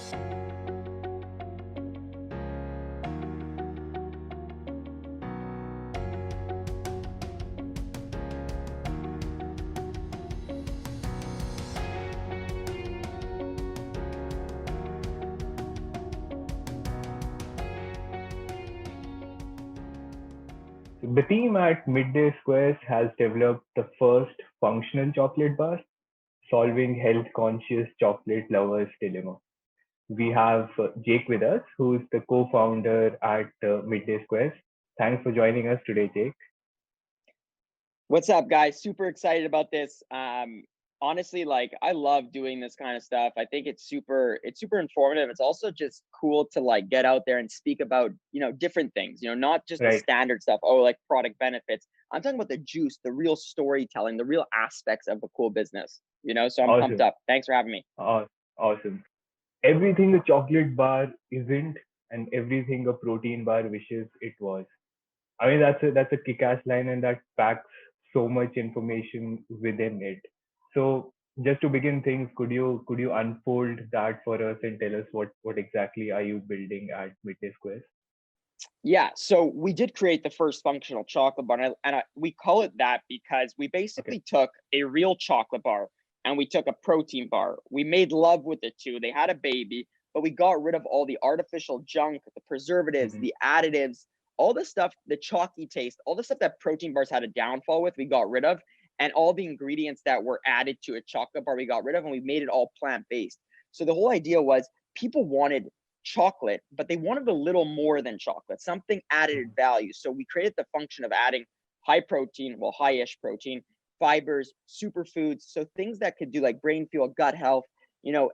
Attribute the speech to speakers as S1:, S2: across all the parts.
S1: The team at Midday Squares has developed the first functional chocolate bar, solving health-conscious chocolate lovers' dilemma. We have Jake with us, who's the co-founder at Midday Squares. Thanks for joining us today, Jake.
S2: What's up, guys? Super excited about this. Honestly, like I love doing this kind of stuff. I think it's super informative. It's also just cool to like get out there and speak about, different things, not just the
S1: Right.
S2: standard stuff. Oh, like product benefits. I'm talking about the juice, the real storytelling, the real aspects of a cool business, so I'm pumped
S1: Awesome.
S2: up. Thanks for having me.
S1: Awesome. Everything a chocolate bar isn't, and everything a protein bar wishes it was. I mean, that's a kick-ass line, and that packs so much information within it. So, just to begin things, could you unfold that for us and tell us what exactly are you building at Midday Squares?
S2: Yeah, so we did create the first functional chocolate bar, we call it that because we
S1: Okay.
S2: basically took a real chocolate bar and we took a protein bar. We made love with the two. They had a baby, but we got rid of all the artificial junk, the preservatives,
S1: Hmm.
S2: the additives, all the stuff, the chalky taste, all the stuff that protein bars had a downfall with, we got rid of, and all the ingredients that were added to a chocolate bar, we got rid of, and we made it all plant-based. So the whole idea was people wanted chocolate, but they wanted a little more than chocolate, something added value. So we created the function of adding high protein, well, high-ish protein, fibers, superfoods, so things that could do like brain fuel, gut health,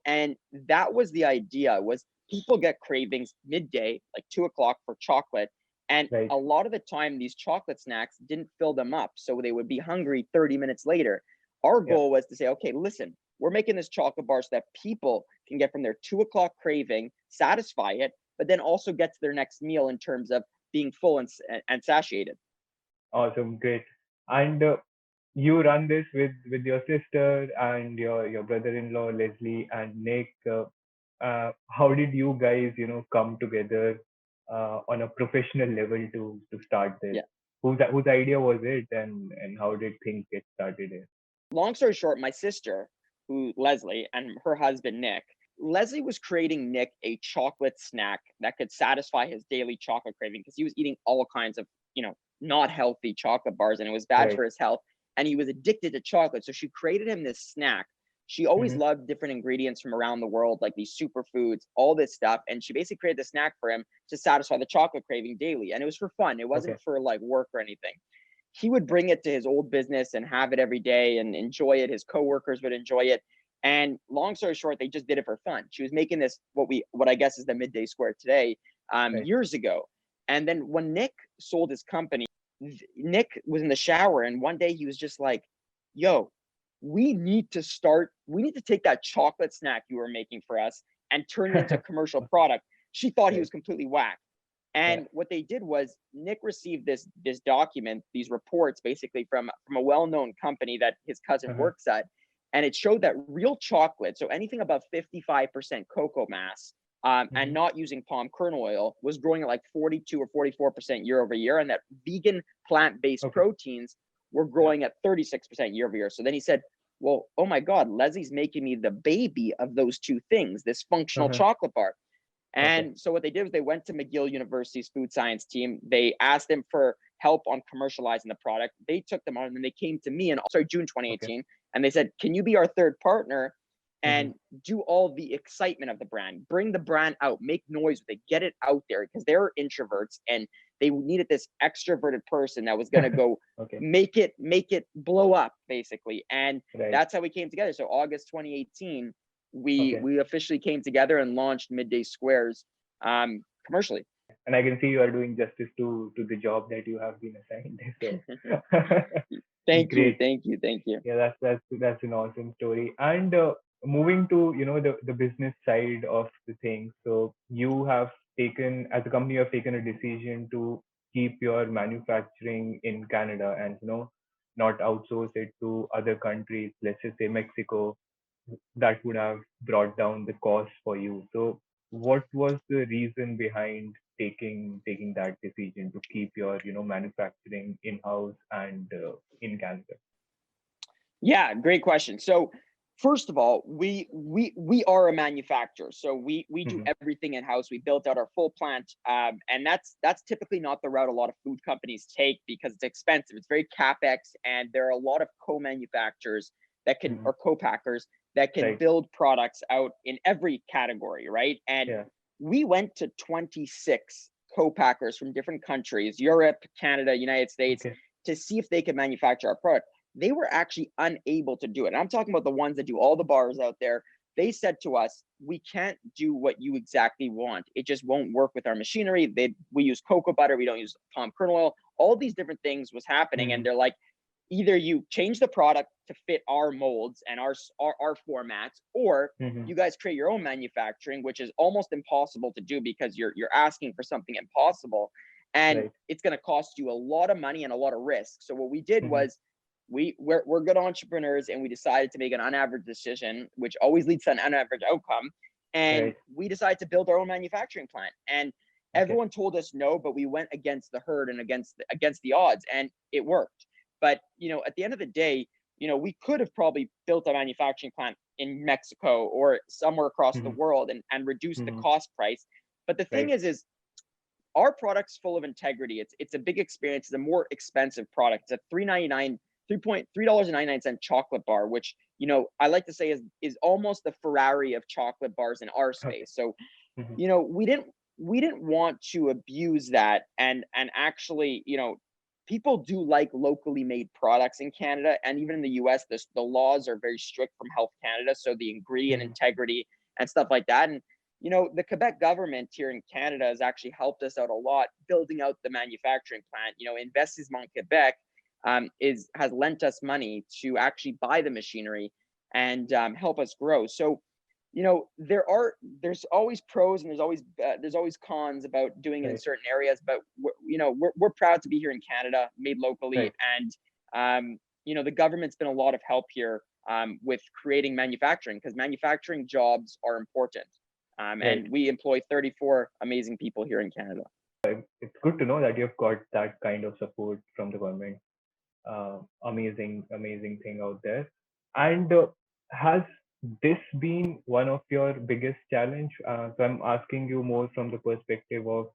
S2: and that was the idea was people get cravings midday, like 2 o'clock for chocolate. And
S1: Right.
S2: a lot of the time, these chocolate snacks didn't fill them up. So they would be hungry 30 minutes later. Our
S1: Yeah.
S2: goal was to say, okay, listen, we're making this chocolate bar so that people can get from their 2 o'clock craving, satisfy it, but then also get to their next meal in terms of being full and satiated.
S1: Awesome. Great. And you run this with your sister and your brother-in-law Leslie and Nick. How did you guys come together on a professional level to start this?
S2: Yeah.
S1: Whose idea was it, and how did things get started here?
S2: Long story short, my sister, who Leslie, and her husband Nick, Leslie was creating Nick a chocolate snack that could satisfy his daily chocolate craving because he was eating all kinds of, not healthy chocolate bars and it was bad
S1: Right.
S2: for his health. And he was addicted to chocolate. So she created him this snack. She always
S1: Hmm.
S2: loved different ingredients from around the world, like these superfoods, all this stuff. And she basically created the snack for him to satisfy the chocolate craving daily. And it was for fun. It
S1: Okay.
S2: wasn't for like work or anything. He would bring it to his old business and have it every day and enjoy it. His coworkers would enjoy it. And long story short, they just did it for fun. She was making this what I guess is the Midday Square today,
S1: Right.
S2: years ago. And then when Nick sold his company, Nick was in the shower and one day he was just like, "Yo, we need to take that chocolate snack you were making for us and turn it into a commercial product." She thought he
S1: Right.
S2: was completely whack.
S1: Yeah.
S2: And what they did was Nick received this document, these reports basically from a well-known company that his cousin
S1: Uh-huh.
S2: works at, and it showed that real chocolate, so anything above 55% cocoa mass, and
S1: Hmm.
S2: not using palm kernel oil, was growing at like 42 or 44% year over year, and that vegan plant-based
S1: Okay.
S2: proteins were
S1: Yeah.
S2: growing at 36% year over year. So then he said, "Well, oh my God, Leslie's making me the baby of those two things, this functional
S1: Uh-huh.
S2: chocolate bar."
S1: Okay.
S2: And so what they did was they went to McGill University's food science team. They asked them for help on commercializing the product. They took them on, and then they came to me in June
S1: Okay.
S2: 2018, and they said, "Can you be our third partner
S1: Hmm.
S2: and do all the excitement of the brand? Bring the brand out, make noise with it, get it out there," because they're introverts and they needed this extroverted person that was going to go
S1: Okay.
S2: make it blow up basically. And
S1: Right.
S2: that's how we came together. So August 2018, we
S1: Okay.
S2: we officially came together and launched Midday Squares commercially.
S1: And I can see you are doing justice to the job that you have been assigned. So
S2: Thank you,
S1: great.
S2: thank you, thank you.
S1: Yeah, that's an awesome story. And moving to the business side of the thing. So you have taken, as a company, you have taken a decision to keep your manufacturing in Canada and not outsource it to other countries. Let's just say Mexico. that would have brought down the cost for you. So what was the reason behind taking that decision to keep your manufacturing in house and in Canada?
S2: Yeah, great question. So first of all, we are a manufacturer, so we do
S1: Hmm.
S2: everything in house. We built out our full plant, and that's typically not the route a lot of food companies take because it's expensive. It's very capex, and there are a lot of co-manufacturers that can
S1: Hmm.
S2: or co-packers that can
S1: Right.
S2: build products out in every category, right? And
S1: Yeah.
S2: we went to 26 co-packers from different countries, Europe, Canada, United States,
S1: Okay.
S2: to see if they could manufacture our product. They were actually unable to do it. And I'm talking about the ones that do all the bars out there. They said to us, we can't do what you exactly want. It just won't work with our machinery. We use cocoa butter, we don't use palm kernel oil. All these different things was happening.
S1: Hmm.
S2: And they're like, either you change the product to fit our molds and our formats, or
S1: Hmm.
S2: you guys create your own manufacturing, which is almost impossible to do because you're asking for something impossible, and
S1: Right.
S2: it's going to cost you a lot of money and a lot of risk. So what we did
S1: Hmm.
S2: was we're good entrepreneurs, and we decided to make an unaverage decision, which always leads to an unaverage outcome. And
S1: Right.
S2: we decided to build our own manufacturing plant. And
S1: Okay.
S2: everyone told us no, but we went against the herd and against the odds, and it worked. But at the end of the day, we could have probably built a manufacturing plant in Mexico or somewhere across the
S1: Hmm.
S2: world and reduced the
S1: Hmm.
S2: cost price. But the thing
S1: Right.
S2: is our product's full of integrity. It's a big experience. It's a more expensive product. It's a $3.99 chocolate bar, which I like to say is almost the Ferrari of chocolate bars in our
S1: Okay.
S2: space. So
S1: Hmm.
S2: we didn't want to abuse that, and actually, people do like locally made products in Canada, and even in the US, the laws are very strict from Health Canada, so the ingredient
S1: Hmm.
S2: integrity and stuff like that. And the Quebec government here in Canada has actually helped us out a lot building out the manufacturing plant. Investissement Quebec is has lent us money to actually buy the machinery and help us grow. So there's always pros and there's always cons about doing it in
S1: Right.
S2: certain areas, but we're proud to be here in Canada, made locally.
S1: Right.
S2: And the government's been a lot of help here with creating manufacturing, because manufacturing jobs are important,
S1: Right.
S2: and we employ 34 amazing people here in Canada.
S1: It's good to know that you've got that kind of support from the government. Amazing thing out there. And has this been one of your biggest challenge? So I'm asking you more from the perspective of,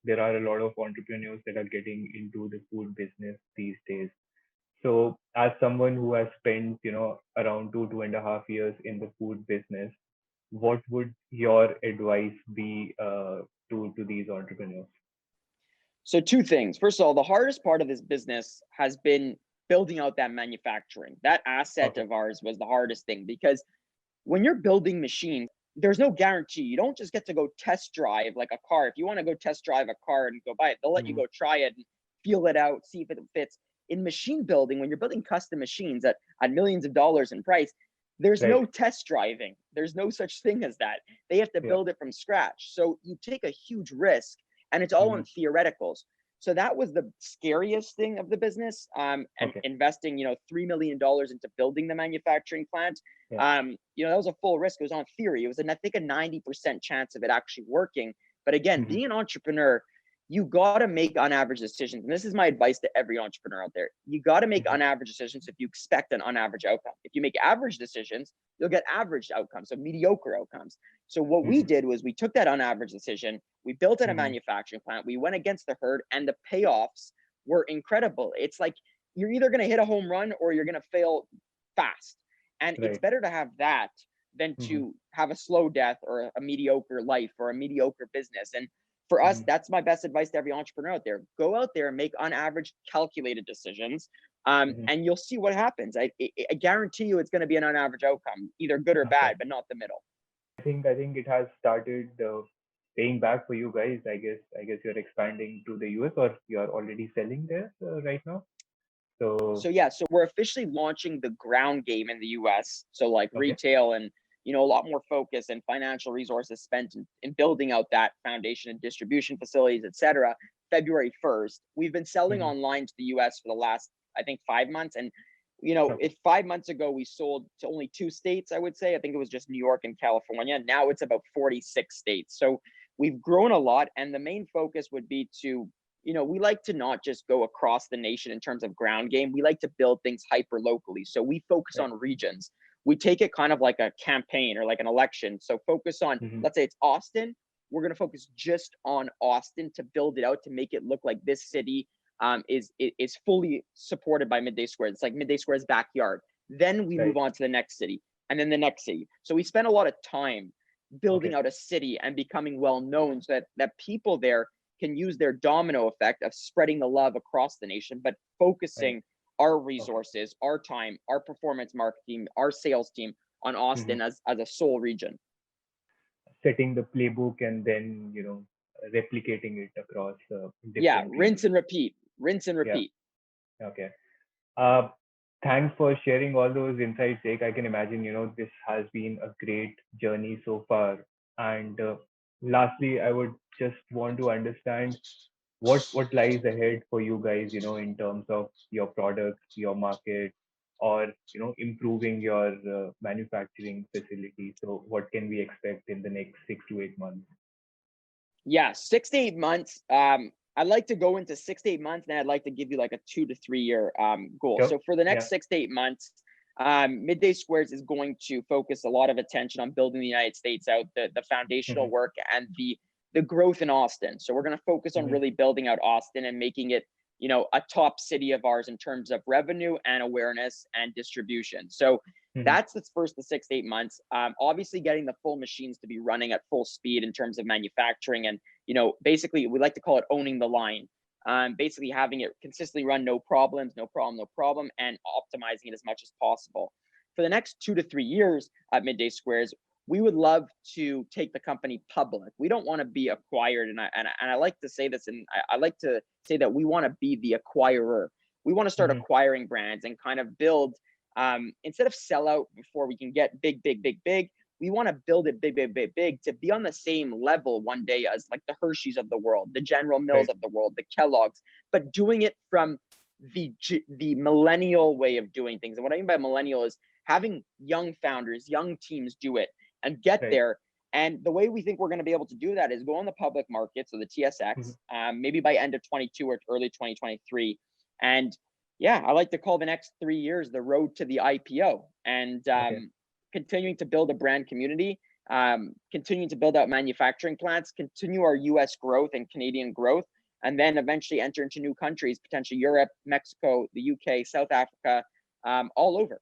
S1: there are a lot of entrepreneurs that are getting into the food business these days. So as someone who has spent, around 2.5 years in the food business, what would your advice be to these entrepreneurs?
S2: So two things. First of all, the hardest part of this business has been building out that manufacturing. That asset
S1: Okay.
S2: of ours was the hardest thing, because when you're building machines, there's no guarantee. You don't just get to go test drive like a car. If you want to go test drive a car and go buy it, they'll let you
S1: Hmm.
S2: go try it and feel it out, see if it fits. In machine building, when you're building custom machines at millions of dollars in price, there's
S1: Right.
S2: no test driving. There's no such thing as that. They have to
S1: Yeah.
S2: build it from scratch. So you take a huge risk, and it's all
S1: Hmm.
S2: on theoreticals. So that was the scariest thing of the business, and
S1: Okay.
S2: investing, $3 million into building the manufacturing plant.
S1: Yeah.
S2: That was a full risk. It was on theory. It was, I think, a 90% chance of it actually working. But again,
S1: Hmm.
S2: being an entrepreneur, you got to make unaverage decisions. And this is my advice to every entrepreneur out there. You got to make
S1: Hmm.
S2: unaverage decisions if you expect an unaverage outcome. If you make average decisions, you'll get average outcomes, so mediocre outcomes. So what we
S1: Hmm.
S2: did was we took that unaverage decision, we built out a
S1: Hmm.
S2: manufacturing plant, we went against the herd, and the payoffs were incredible. It's like you're either going to hit a home run or you're going to fail fast. And it's
S1: Right.
S2: better to have that than
S1: Hmm.
S2: to have a slow death or a mediocre life or a mediocre business. And for us,
S1: Hmm.
S2: that's my best advice to every entrepreneur out there. Go out there and make on average calculated decisions,
S1: Hmm.
S2: and you'll see what happens. I guarantee you it's going to be an on average outcome, either good or
S1: Okay.
S2: bad, but not the middle.
S1: I think it has started paying back for you guys. I guess you're expanding to the US, or you're already selling there right now. So
S2: So yeah, so we're officially launching the ground game in the US. So like
S1: okay.
S2: retail, and a lot more focus and financial resources spent in building out that foundation and distribution facilities, etc. February 1st. We've been selling
S1: Hmm.
S2: online to the US for the last, I think, 5 months, and
S1: Okay.
S2: if 5 months ago we sold to only 2 states, I would say, I think it was just New York and California. Now it's about 46 states. So we've grown a lot. And the main focus would be to, we like to not just go across the nation in terms of ground game. We like to build things hyper locally. So we focus
S1: Right.
S2: on regions. We take it kind of like a campaign or like an election. So focus on,
S1: Mm-hmm.
S2: let's say it's Austin. We're going to focus just on Austin to build it out, to make it look like this city is fully supported by Midday Square. It's like Midday Square's backyard. Then we move
S1: Right.
S2: on to the next city, and then the next city. So we spend a lot of time building
S1: Okay.
S2: out a city and becoming well known, so that people there can use their domino effect of spreading the love across the nation, but
S1: Right.
S2: focusing our
S1: Okay.
S2: resources, our time, our performance marketing, our sales team on
S1: Mm-hmm.
S2: Austin as a sole region.
S1: Setting the playbook and then replicating it across
S2: Yeah,
S1: different
S2: rinse
S1: regions.
S2: and repeat, rinse and
S1: Yeah.
S2: repeat.
S1: Okay. Uh, Thanks for sharing all those insights, Jake. I can imagine, this has been a great journey so far. And lastly, I would just want to understand what lies ahead for you guys, in terms of your products, your market, or improving your manufacturing facility. So, what can we expect in the next 6 to 8 months?
S2: Yeah, 6 to 8 months. I'd like to go into 6 to 8 months, and I'd like to give you like a 2 to 3 year goal.
S1: Sure.
S2: So for the
S1: Yeah.
S2: next 6 to 8 months, Midday Squares is going to focus a lot of attention on building the United States out, the foundational
S1: Mm-hmm.
S2: work and the growth in Austin. So we're going to focus on
S1: Mm-hmm.
S2: really building out Austin and making it, a top city of ours in terms of revenue and awareness and distribution. So
S1: Mm-hmm.
S2: that's the first the 6 to 8 months. Obviously, getting the full machines to be running at full speed in terms of manufacturing, and basically we like to call it owning the line. Basically having it consistently run, no problems, no problem, no problem, and optimizing it as much as possible. For the next 2 to 3 years at Midday Squares, we would love to take the company public. We don't want to be acquired, and I like to say this, and I like to say that we want to be the acquirer. We want to start
S1: Mm-hmm.
S2: acquiring brands and kind of build, instead of sell out before we can get big, big, big, big. We want to build it big, big, big, big to be on the same level one day as like the Hershey's of the world, the General Mills
S1: Right.
S2: of the world, the Kellogg's, but doing it from the millennial way of doing things. And what I mean by millennial is having young founders, young teams do it and get
S1: Right.
S2: there. And the way we think we're going to be able to do that is go on the public market, so the
S1: Mm-hmm.
S2: TSX, maybe by end of 22 or early 2023. And yeah, I like to call the next 3 years the road to the IPO, and
S1: Okay.
S2: continuing to build a brand community, continuing to build out manufacturing plants, continue our US growth and Canadian growth, and then eventually enter into new countries, potentially Europe, Mexico, the UK, South Africa, all over.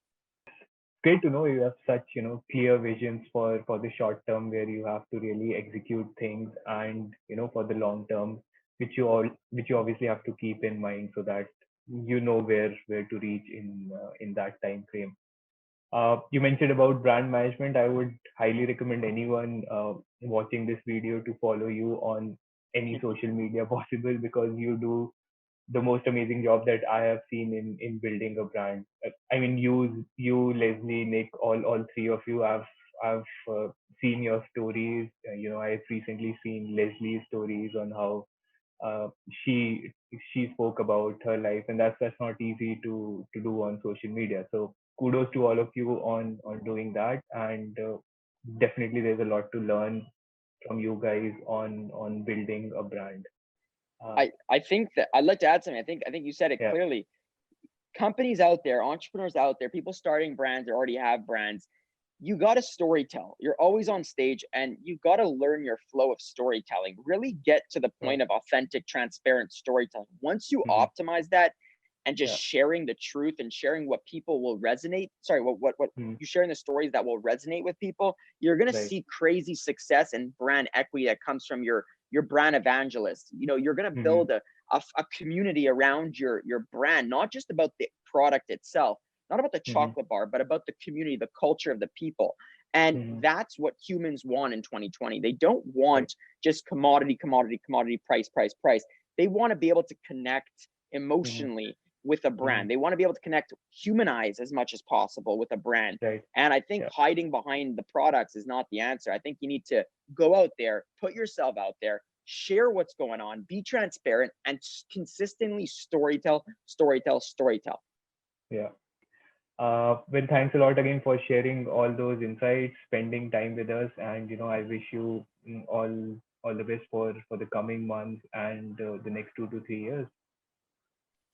S1: Great to know you have such clear visions for the short term, where you have to really execute things, and for the long term, which you obviously have to keep in mind, so that where to reach in that time frame. You mentioned about brand management. I would highly recommend anyone watching this video to follow you on any social media possible, because you do the most amazing job that I have seen in building a brand. I mean, you, Leslie, Nick, all three of you. I've seen your stories. I've recently seen Leslie's stories on how uh, she she spoke about her life, and that's not easy to do on social media. So kudos to all of you on doing that, and definitely there's a lot to learn from you guys on building a brand. Uh,
S2: I think that I'd like to add something. I think you said it
S1: yeah.
S2: clearly. Companies out there, entrepreneurs out there, people starting brands or already have brands, you got to storytell. You're always on stage, and you got to learn your flow of storytelling. Really get to the
S1: Sure.
S2: point of authentic, transparent storytelling. Once you
S1: Hmm.
S2: optimize that and just
S1: Yeah.
S2: sharing the truth and sharing what people will resonate, sorry, what
S1: Hmm.
S2: you sharing the stories that will resonate with people, you're going to
S1: Right.
S2: see crazy success and brand equity that comes from your brand evangelist. You're going to
S1: Hmm.
S2: build a community around your brand, not just about the product itself, not about the
S1: Hmm.
S2: chocolate bar, but about the community, the culture of the people. And
S1: Hmm.
S2: that's what humans want in 2020. They don't
S1: Right.
S2: want just commodity, commodity, commodity, price, price, price. They want to be able to connect
S1: Hmm.
S2: emotionally with a
S1: Hmm.
S2: brand. They want to be able to connect, humanize as much as possible with a brand.
S1: Right.
S2: And I think
S1: Yeah.
S2: hiding behind the products is not the answer. I think you need to go out there, put yourself out there, share what's going on, be transparent, and consistently storytell, storytell, storytell.
S1: Yeah. Well, thanks a lot again for sharing all those insights, spending time with us, and I wish you all the best for the coming months and the next 2 to 3 years.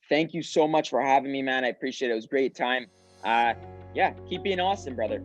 S2: Thank you so much for having me, man. I appreciate it. It was a great time. Uh, yeah, keep being awesome, brother.